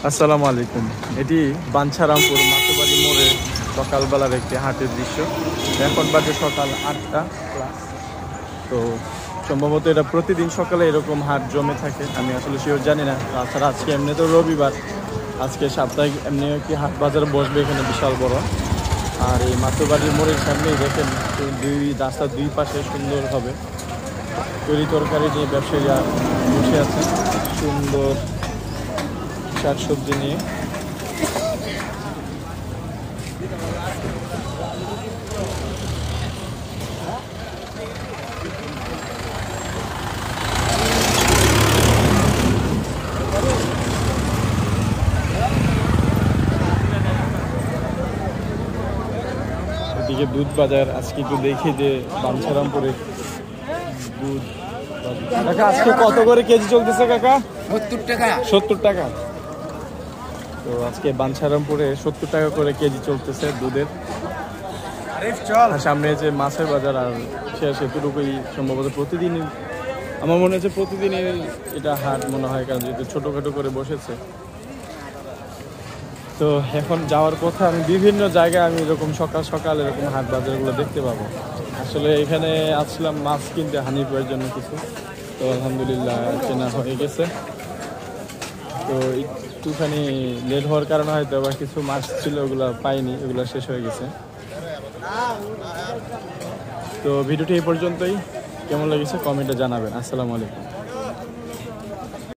আসসালামু আলাইকুম। এটি বাঞ্ছারামপুর মাতুবাড়ি মোড়ে সকালবেলার একটি হাটের দৃশ্য। এখন বাজে সকাল 8টা প্লাস। তো সম্ভবত এটা প্রতিদিন সকালে এরকম হাট জমে থাকে, আমি আসলে শিওর জানি না। তাছাড়া আজকে এমনি তো রবিবার, আজকে সাপ্তাহিক এমনি কি হাট বাজার বসবে এখানে বিশাল বড়। আর এই মাতুবাড়ির মোড়ের সামনেই দেখেন রাস্তার দুই পাশে সুন্দর হবে তরি তরকারি নিয়ে ব্যবসায়ীরা বসে আছেন, সুন্দর শাকসবজি নিয়ে। এদিকে দুধ বাজার, আজকে একটু দেখি যে বাঞ্ছারামপুরে দুধ। কাকা আজকে কত করে কেজি চলতেছে কাকা? 70 টাকা। 70 টাকা। তো আজকে বাঞ্ছারামপুরে 70 টাকা করে কেজি চলতেছে দুধের। আর সামনে যে মাছের বাজার, আর শেষ এতটুকুই সম্ভবত প্রতিদিনই আমার মনে হচ্ছে প্রতিদিনই এটা হাট মনে হয়, কারণ যেহেতু ছোটোখাটো করে বসেছে। তো এখন যাওয়ার পথে আমি বিভিন্ন জায়গায় আমি এরকম সকাল সকাল এরকম হাট বাজারগুলো দেখতে পাবো। আসলে এখানে আসলাম মাছ কিনতে হানিফের জন্য কিছু, তো আলহামদুলিল্লাহ কেনা হয়ে গেছে। তো একটুখানি লেট হওয়ার কারণে হয়তো আবার কিছু মাছ ছিল ওগুলো পাইনি, ওগুলো শেষ হয়ে গেছে। তো ভিডিওটি এই পর্যন্তই, কেমন লেগেছে কমেন্টে জানাবেন। আসসালামু আলাইকুম।